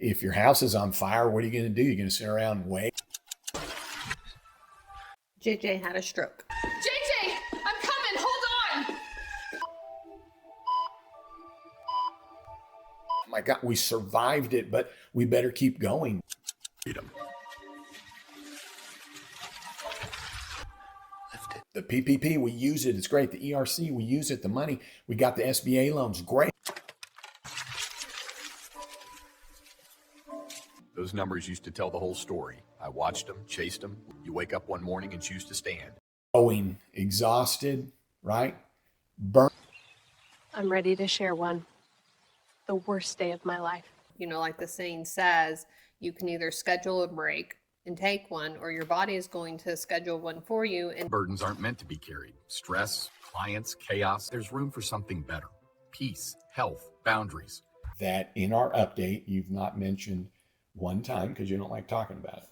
If your house is on fire, what are you going to do? You're going to sit around and wait? JJ had a stroke. JJ, I'm coming. Hold on. Oh my God, we survived it, but we better keep going. Freedom. The PPP, we use it. It's great. The ERC, we use it. The money, we got the SBA loans. Great. Those numbers used to tell the whole story. I watched them, chased them. You wake up one morning and choose to stand. Going, exhausted, right? Burnt. I'm ready to share one. The worst day of my life. You know, like the saying says, you can either schedule a break and take one, or your body is going to schedule one for you. And burdens aren't meant to be carried. Stress, clients, chaos. There's room for something better. Peace, health, boundaries. That in our update, you've not mentioned one time because you don't like talking about it.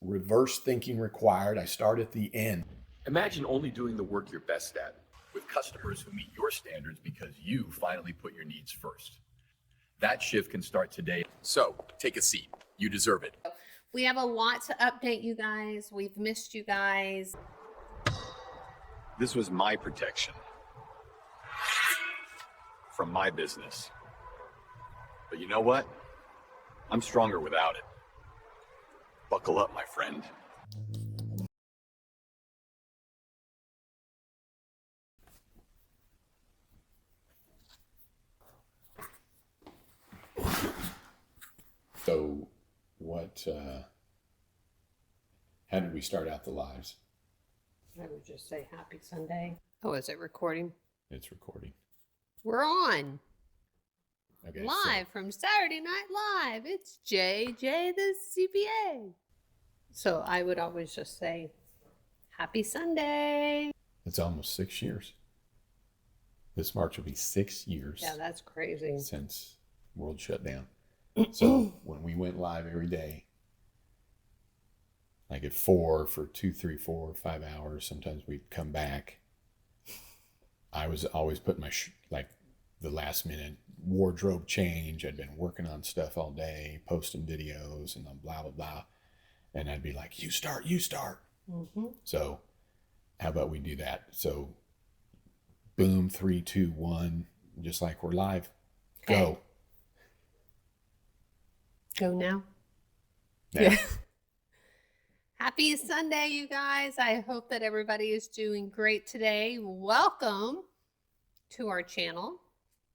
Reverse thinking required. I start at the end. Imagine only doing the work you're best at, with customers who meet your standards because you finally put your needs first. That shift can start today. So take a seat. You deserve it. we have a lot to update you guys. We've missed you guys. This was my protection from my business. But you know what? I'm stronger without it. Buckle up, my friend. So how did we start out the lives? I would just say happy Sunday. Oh, is it recording? It's recording. We're on. Okay, Live from Saturday Night Live. It's JJ-the-CPA. So I would always just say happy Sunday. It's almost 6 years. This March will be 6 years. Yeah, that's crazy. Since world shut down. So when we went live every day, like at 4 for 2, 3, 4, 5 hours, sometimes we'd come back. I was always putting my the last minute wardrobe change. I'd been working on stuff all day, posting videos and blah, blah, blah. And I'd be like, you start. Mm-hmm. So how about we do that? So boom, 3, 2, 1, just like we're live. Okay. Go. Go now? Yeah. Happy Sunday, you guys. I hope that everybody is doing great today. Welcome to our channel.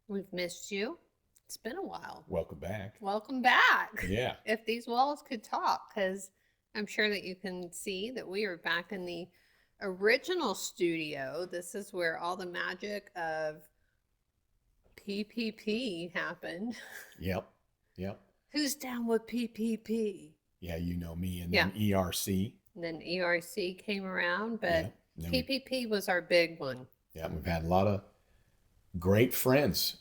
We've missed you. It's been a while. Welcome back. Welcome back. Yeah. If these walls could talk, because I'm sure that you can see that we are back in the original studio. This is where all the magic of PPP happened. Yep. Who's down with PPP? Yeah, you know me. And then ERC. And then ERC came around, but yeah. PPP was our big one. Yeah, we've had a lot of great friends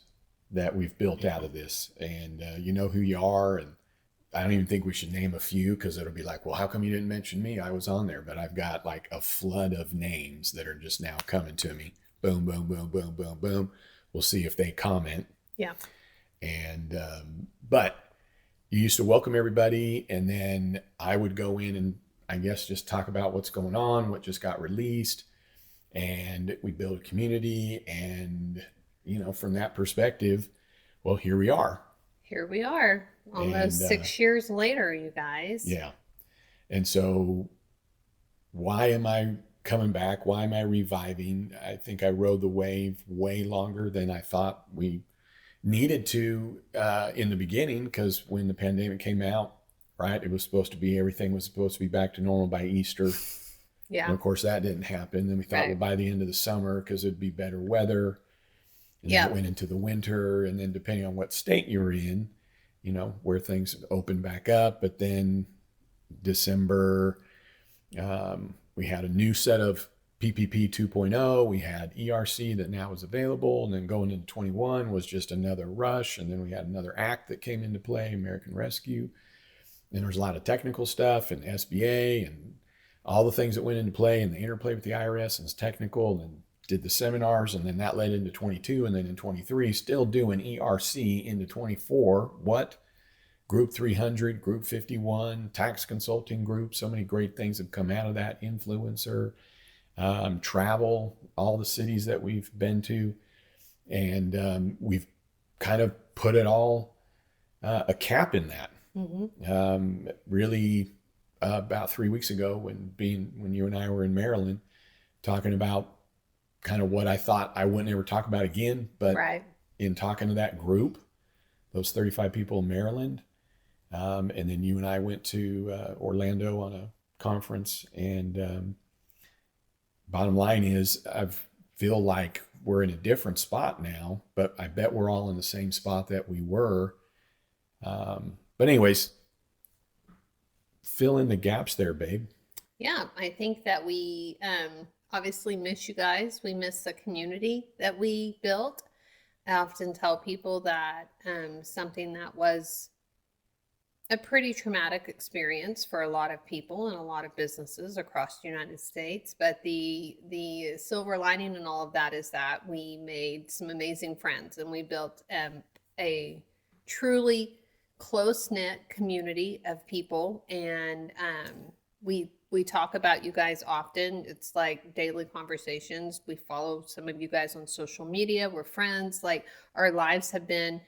that we've built out of this. And you know who you are. And I don't even think we should name a few because it'll be like, well, how come you didn't mention me? I was on there. But I've got like a flood of names that are just now coming to me. Boom, boom, boom, boom, boom, boom. We'll see if they comment. Yeah. And, but you used to welcome everybody, and then I would go in and I guess just talk about what's going on, what just got released, and we build a community. And, you know, from that perspective, well, here we are. Here we are, almost 6 years later, you guys. Yeah. And so why am I coming back? Why am I reviving? I think I rode the wave way longer than I thought we needed to in the beginning, because when the pandemic came out, right, everything was supposed to be back to normal by Easter. Yeah. And of course that didn't happen. Then we thought, well, by the end of the summer, because it'd be better weather. And then it went into the winter, and then depending on what state you were in, you know, where things opened back up. But then December, we had a new set of PPP 2.0, we had ERC that now is available, and then going into 21 was just another rush. And then we had another act that came into play, American Rescue. And there's a lot of technical stuff and SBA and all the things that went into play, and the interplay with the IRS and it's technical. And did the seminars, and then that led into 22, and then in 23 still doing ERC into 24. What? Group 300, Group 51, tax consulting group. So many great things have come out of that. Influencer, travel, all the cities that we've been to. And we've kind of put it all, a cap in that. Really, about 3 weeks ago when you and I were in Maryland, talking about kind of what I thought I wouldn't ever talk about again, but in talking to that group, those 35 people in Maryland, and then you and I went to Orlando on a conference, and bottom line is I feel like we're in a different spot now, but I bet we're all in the same spot that we were. But anyways, fill in the gaps there, babe. Yeah, I think that we obviously miss you guys. We miss the community that we built. I often tell people that something that was a pretty traumatic experience for a lot of people and a lot of businesses across the United States. But the silver lining in all of that is that we made some amazing friends, and we built a truly close-knit community of people. And we talk about you guys often. It's like daily conversations. We follow some of you guys on social media. We're friends. Like, our lives have been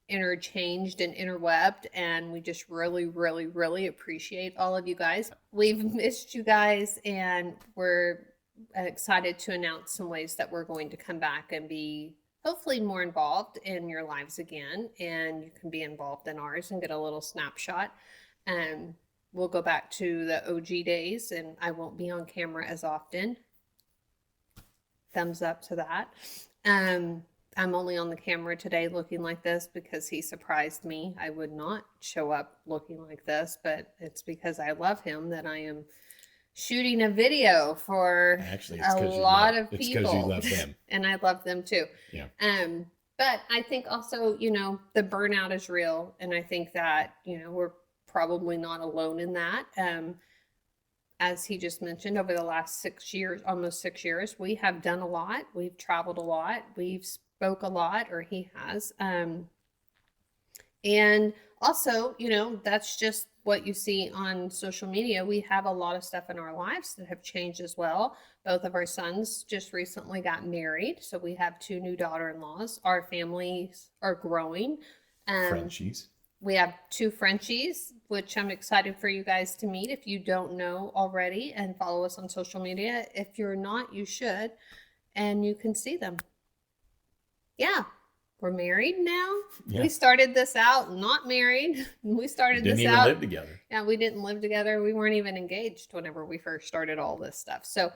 interchanged and interwebbed, and we just really, really, really appreciate all of you guys. We've missed you guys, and we're excited to announce some ways that we're going to come back and be hopefully more involved in your lives again, and you can be involved in ours and get a little snapshot. We'll go back to the OG days, and I won't be on camera as often. Thumbs up to that. I'm only on the camera today looking like this because he surprised me. I would not show up looking like this, but it's because I love him that I am shooting a video for a lot of people. It's because you love them. And I love them too. Yeah. But I think also, the burnout is real. And I think that, we're probably not alone in that. As he just mentioned, over the last 6 years, almost 6 years, we have done a lot. We've traveled a lot. We've spoke a lot, or he has. And also, that's just what you see on social media. We have a lot of stuff in our lives that have changed as well. Both of our sons just recently got married. So we have 2 new daughter-in-laws. Our families are growing. Frenchies. We have 2 Frenchies, which I'm excited for you guys to meet if you don't know already, and follow us on social media. If you're not, you should, and you can see them. Yeah, we're married now. Yeah. We started this out not married. We started didn't this even out. live together. Yeah, we didn't live together. We weren't even engaged whenever we first started all this stuff. So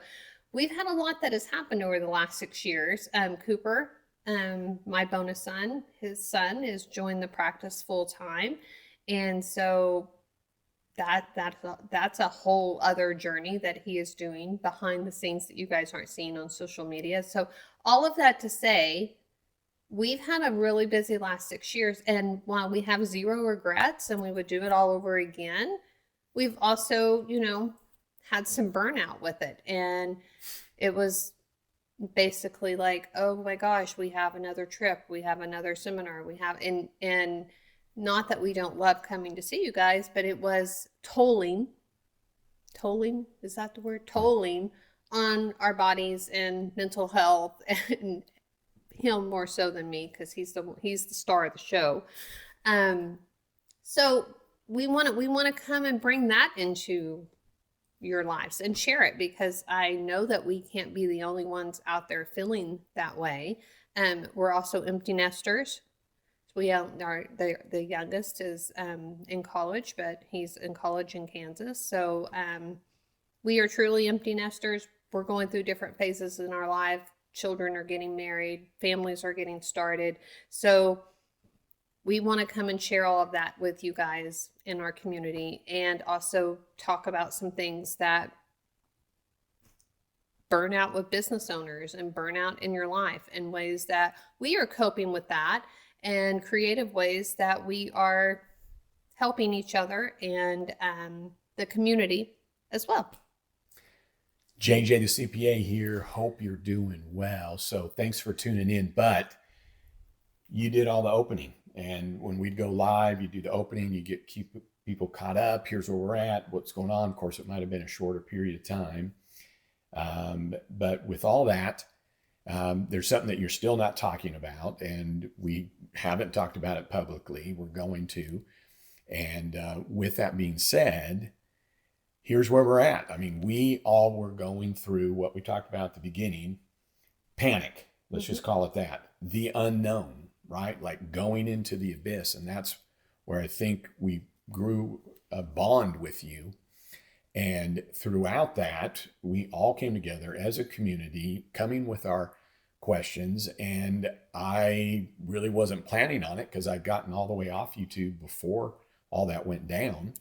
we've had a lot that has happened over the last 6 years. Cooper, my bonus son, his son has joined the practice full time. And so that's a whole other journey that he is doing behind the scenes that you guys aren't seeing on social media. So all of that to say, we've had a really busy last 6 years. And while we have zero regrets and we would do it all over again, we've also, had some burnout with it. And it was basically like, oh my gosh, we have another trip, we have another seminar, and not that we don't love coming to see you guys, but it was tolling, is that the word? Tolling on our bodies and mental health, and him more so than me because he's the star of the show. So we want to come and bring that into your lives and share it, because I know that we can't be the only ones out there feeling that way. We're also empty nesters. We are the youngest is in college, but he's in college in Kansas. So we are truly empty nesters. We're going through different phases in our life. Children are getting married, families are getting started. So we want to come and share all of that with you guys in our community, and also talk about some things that burn out with business owners and burnout in your life, and ways that we are coping with that, and creative ways that we are helping each other and the community as well. JJ-the-CPA here. Hope you're doing well. So thanks for tuning in. But you did all the opening. And when we'd go live, you do the opening, you keep people caught up. Here's where we're at, what's going on. Of course, it might have been a shorter period of time. But with all that, there's something that you're still not talking about. And we haven't talked about it publicly. We're going to. And with that being said, here's where we're at. I mean, we all were going through what we talked about at the beginning, panic. Let's just call it that. The unknown, right? Like going into the abyss. And that's where I think we grew a bond with you. And throughout that, we all came together as a community, coming with our questions. And I really wasn't planning on it because I'd gotten all the way off YouTube before all that went down.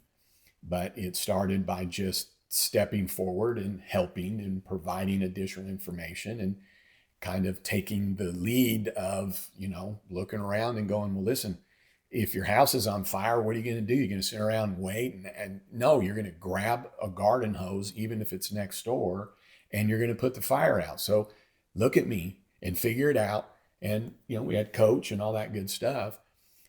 But it started by just stepping forward and helping and providing additional information and kind of taking the lead of, looking around and going, well, listen, if your house is on fire, what are you going to do? You're going to sit around and wait? And no, you're going to grab a garden hose, even if it's next door, and you're going to put the fire out. So look at me and figure it out. And, we had coach and all that good stuff.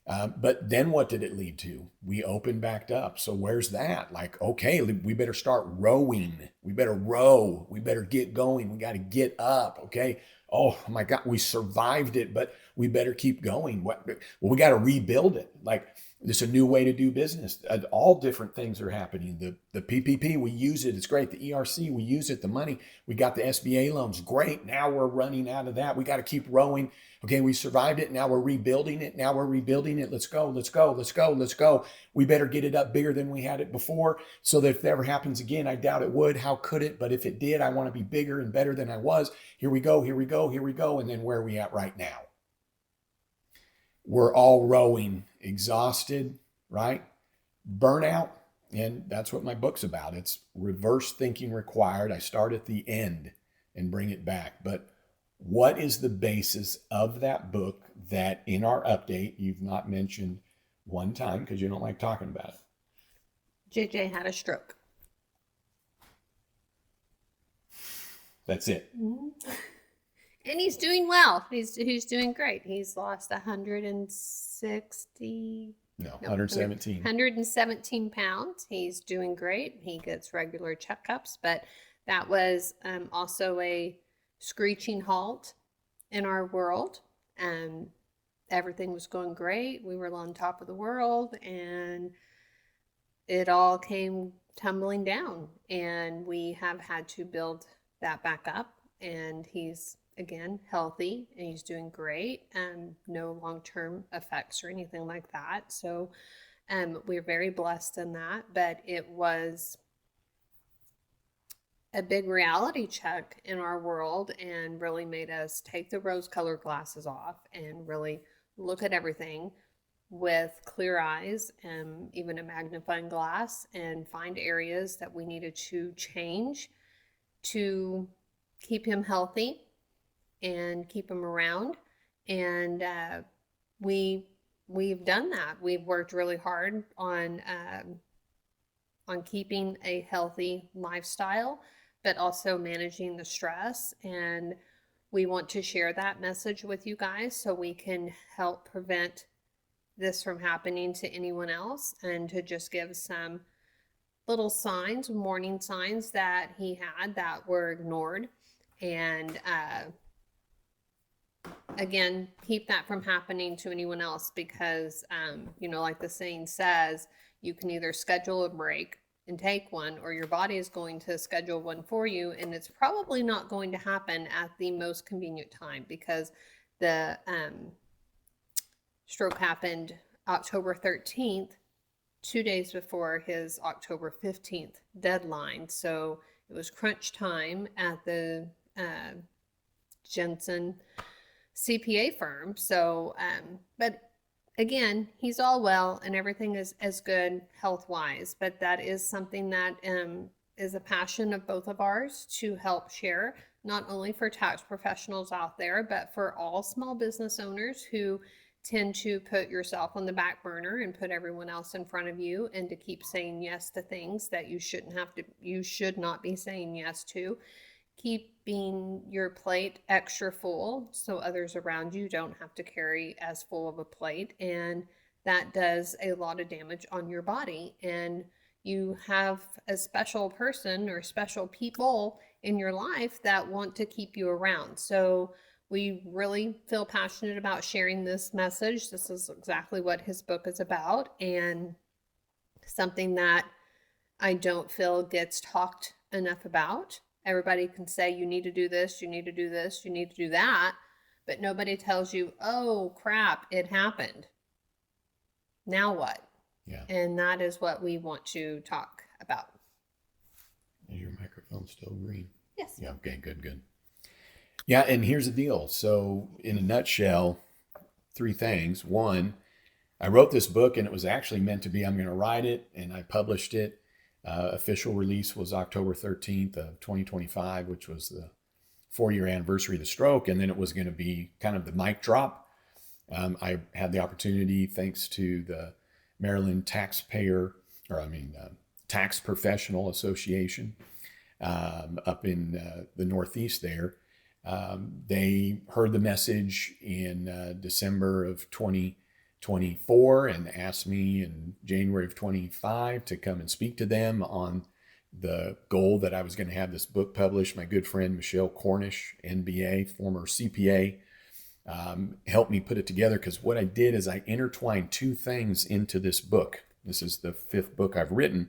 But then what did it lead to? We opened back up. So where's that? Like, okay, we better start rowing. We better row. We better get going. We got to get up. Okay. Oh my God, we survived it, but we better keep going. Well, we got to rebuild it. Like, it's a new way to do business. All different things are happening. The PPP, we use it. It's great. The ERC, we use it. The money, we got the SBA loans. Great. Now we're running out of that. We got to keep rowing. Okay, we survived it. Now we're rebuilding it. Now we're rebuilding it. Let's go. Let's go. Let's go. Let's go. We better get it up bigger than we had it before so that if it ever happens again, I doubt it would. How could it? But if it did, I want to be bigger and better than I was. Here we go. Here we go. Here we go. And then where are we at right now? We're all rowing, exhausted, right? Burnout. And that's what my book's about. It's reverse thinking required. I start at the end and bring it back. But what is the basis of that book that in our update you've not mentioned one time because you don't like talking about it? JJ had a stroke. That's it. Mm-hmm. And he's doing well. He's doing great. He's lost 117 pounds. He's doing great. He gets regular checkups, but that was also a screeching halt in our world. Everything was going great. We were on top of the world, and it all came tumbling down, and we have had to build that back up. And he's again healthy, and he's doing great, and no long-term effects or anything like that. So we're very blessed in that, but it was a big reality check in our world and really made us take the rose-colored glasses off and really look at everything with clear eyes and even a magnifying glass and find areas that we needed to change to keep him healthy and keep him around. And we've done that. We've worked really hard on keeping a healthy lifestyle, but also managing the stress. And we want to share that message with you guys so we can help prevent this from happening to anyone else, and to just give some little signs, warning signs that he had that were ignored. And again, keep that from happening to anyone else, because like the saying says, you can either schedule a break and take one, or your body is going to schedule one for you, and it's probably not going to happen at the most convenient time, because the stroke happened October 13th, 2 days before his October 15th deadline. So it was crunch time at the JJ-the-CPA firm. So, but again, he's all well and everything is as good health-wise, but that is something that is a passion of both of ours to help share, not only for tax professionals out there, but for all small business owners who tend to put yourself on the back burner and put everyone else in front of you, and to keep saying yes to things that you should not be saying yes to, keeping your plate extra full so others around you don't have to carry as full of a plate. And that does a lot of damage on your body. And you have a special person or special people in your life that want to keep you around. So we really feel passionate about sharing this message. This is exactly what his book is about, and something that I don't feel gets talked enough about. Everybody can say, you need to do this, you need to do this, you need to do that, but nobody tells you, oh crap, it happened. Now what? Yeah. And that is what we want to talk about. Is your microphone still green? Yes. Yeah. Okay. Good. Yeah. And here's the deal. So in a nutshell, 3 things. One, I wrote this book and it was actually meant to be, I'm going to write it, and I published it. Official release was October 13th of 2025, which was the 4-year anniversary of the stroke. And then it was going to be kind of the mic drop. I had the opportunity, thanks to the Maryland Tax Professional Association up in the Northeast there. They heard the message in December of 2024 and asked me in January of 25 to come and speak to them on the goal that I was going to have this book published. My good friend Michelle Cornish, NBA, former CPA, helped me put it together, because what I did is I intertwined 2 things into this book. This is the 5th book I've written,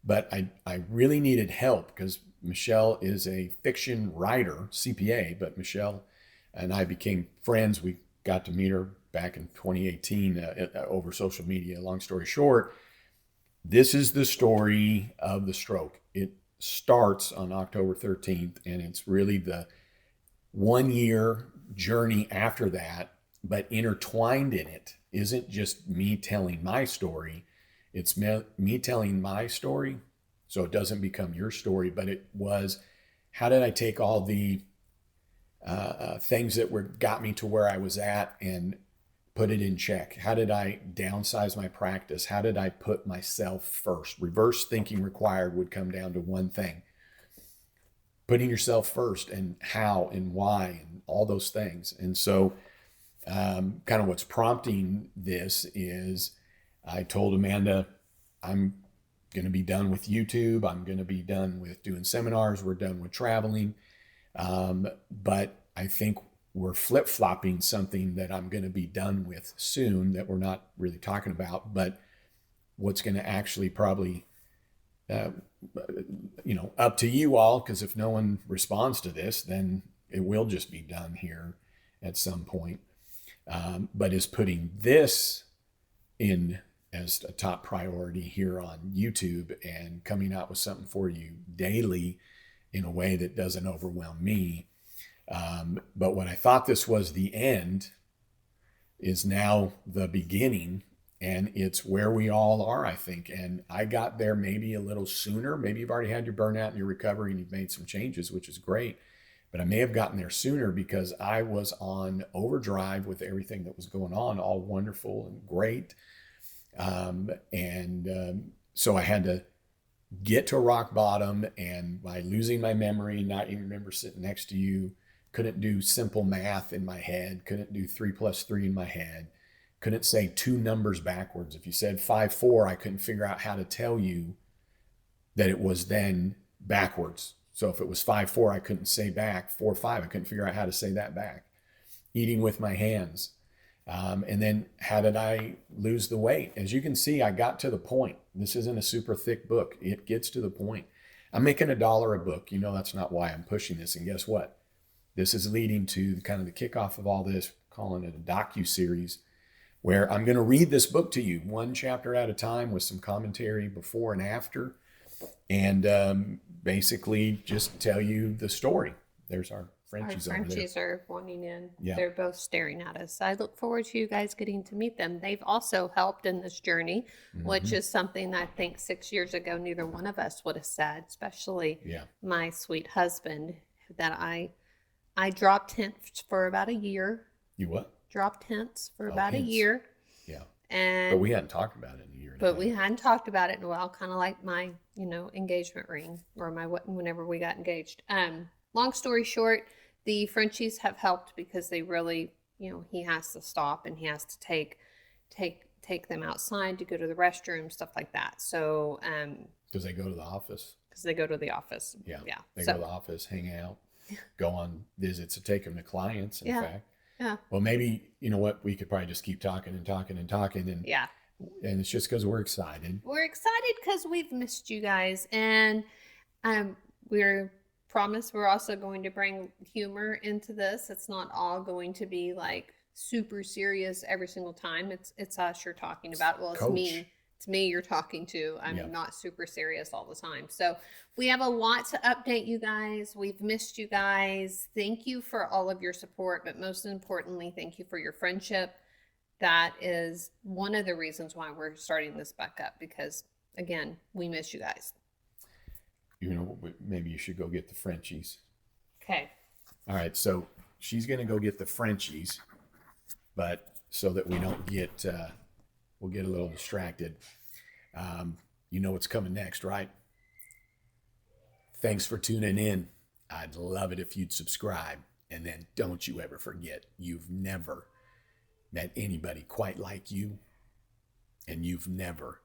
but I really needed help, because Michelle is a fiction writer, CPA, but Michelle and I became friends. We got to meet her back in 2018 over social media. Long story short, this is the story of the stroke. It starts on October 13th, and it's really the 1-year journey after that, but intertwined in it isn't just me telling my story. It's me telling my story, so it doesn't become your story, but it was, how did I take all the things that got me to where I was at and put it in check? How did I downsize my practice? How did I put myself first? Reverse thinking required would come down to one thing: putting yourself first, and how and why and all those things. And so kind of what's prompting this is, I told Amanda, I'm going to be done with YouTube. I'm going to be done with doing seminars. We're done with traveling. But I think we're flip-flopping something that I'm going to be done with soon that we're not really talking about, but what's going to actually probably, up to you all, because if no one responds to this, then it will just be done here at some point. But is putting this in as a top priority here on YouTube and coming out with something for you daily in a way that doesn't overwhelm me. But what I thought this was the end is now the beginning, and it's where we all are, I think. And I got there maybe a little sooner. Maybe you've already had your burnout and your recovery and you've made some changes, which is great. But I may have gotten there sooner because I was on overdrive with everything that was going on, all wonderful and great. So I had to get to rock bottom, and by losing my memory, not even remember sitting next to you, couldn't do simple math in my head, couldn't do 3 + 3 in my head, couldn't say 2 numbers backwards. If you said 5-4, I couldn't figure out how to tell you that it was then backwards. So if it was 5-4, I couldn't say back 4-5. I couldn't figure out how to say that back. Eating with my hands. And then how did I lose the weight? As you can see, I got to the point. This isn't a super thick book. It gets to the point. I'm making $1 a book. You know, that's not why I'm pushing this. And guess what? This is leading to kind of the kickoff of all this, calling it a docu-series, where I'm going to read this book to you 1 chapter at a time with some commentary before and after, and basically just tell you the story. There's our Frenchies over there. Our Frenchies are wanting in. Yeah. They're both staring at us. I look forward to you guys getting to meet them. They've also helped in this journey, which is something I think 6 years ago neither one of us would have said, especially my sweet husband, that I dropped hints for about a year. You what? dropped hints for Oh, about hints. a year. Yeah. And But we hadn't talked about it in a year. But we hadn't talked about it in a while, kind of like my, engagement ring or my whenever we got engaged. Long story short, the Frenchies have helped because they really, he has to stop and he has to take them outside to go to the restroom, stuff like that. So, Because they go to the office. because they go to the office. Yeah. Yeah. They go to the office, hang out, go on visits to take them to clients, in fact. Yeah. Well, maybe, you know what, we could probably just keep talking and talking and talking. And Yeah. And it's just because we're excited. We're excited because we've missed you guys. And we're also going to bring humor into this. It's not all going to be like super serious every single time. It's us you're talking about. Well, it's Coach. me. It's me you're talking to. I'm Yeah. not super serious all the time. So we have a lot to update you guys. We've missed you guys. Thank you for all of your support, but most importantly, thank you for your friendship. That is one of the reasons why we're starting this back up, because again, we miss you guys. Maybe you should go get the Frenchies. Okay. All right, so she's going to go get the Frenchies, but so that we don't get, we'll get a little distracted. You know what's coming next, right? Thanks for tuning in. I'd love it if you'd subscribe. And then don't you ever forget, you've never met anybody quite like you, and you've never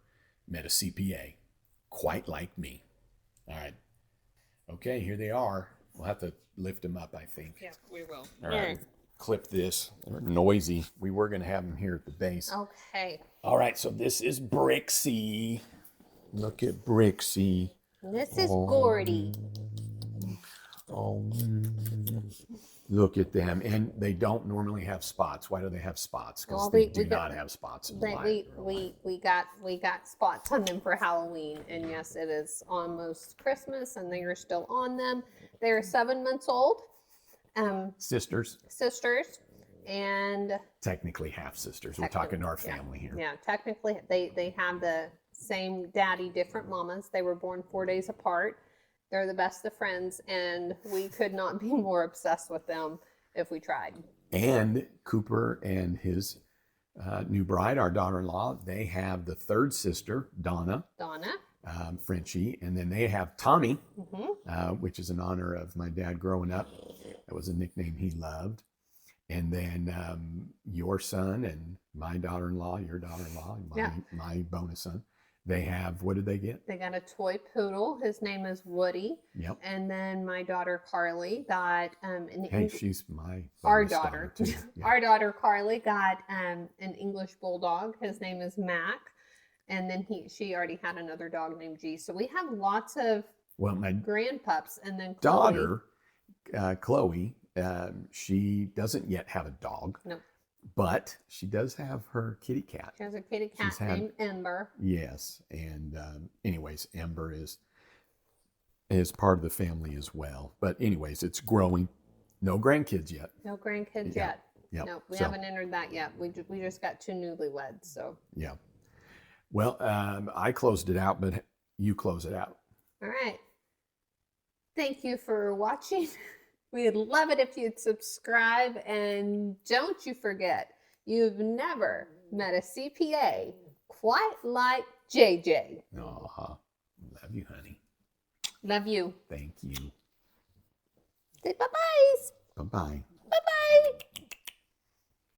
met a CPA quite like me. All right. Okay, here they are. We'll have to lift them up, I think. Yeah, we will. All right. Clip this. They're noisy. We were going to have them here at the base. Okay. All right, so this is Brixie. Look at Brixie. This is Gordy. Oh, look at them. And they don't normally have spots. Why do they have spots? Because Well, they we do got- not have spots in But life. we got spots on them for Halloween, and yes, it is almost Christmas, and they are still on them. They are 7 months old, Sisters, sisters, and technically half sisters. We're talking our family here. yeah, technically they have the same daddy, different mamas. They were born 4 days apart. They're the best of friends, and we could not be more obsessed with them if we tried. And Cooper and his new bride, our daughter-in-law, they have the third sister, Donna, Frenchie, and then they have Tommy, which is in honor of my dad growing up. That was a nickname he loved. And then your son and my daughter-in-law, your daughter-in-law, my bonus son, they have, what did they get? They got a toy poodle. His name is Woody. Yep. And then my daughter Carly got She's my our bonus daughter. too. Yeah. Our daughter Carly got an English bulldog. His name is Mac. And then she already had another dog named G. So we have lots of my grandpups. And then daughter, Chloe, she doesn't yet have a dog. No. But she does have her kitty cat. She has a kitty cat named Ember. Yes, and anyways, Ember is part of the family as well. But anyways, it's growing. No grandkids yet. No grandkids yet. Yep. No, we haven't entered that yet. We just got 2 newlyweds. So yeah. Well, I closed it out, but you close it out. all right. Thank you for watching. We'd love it if you'd subscribe, and don't you forget, you've never met a CPA quite like JJ. Aw, love you, honey. Love you. Thank you. Say bye-byes. Bye-bye. Bye-bye.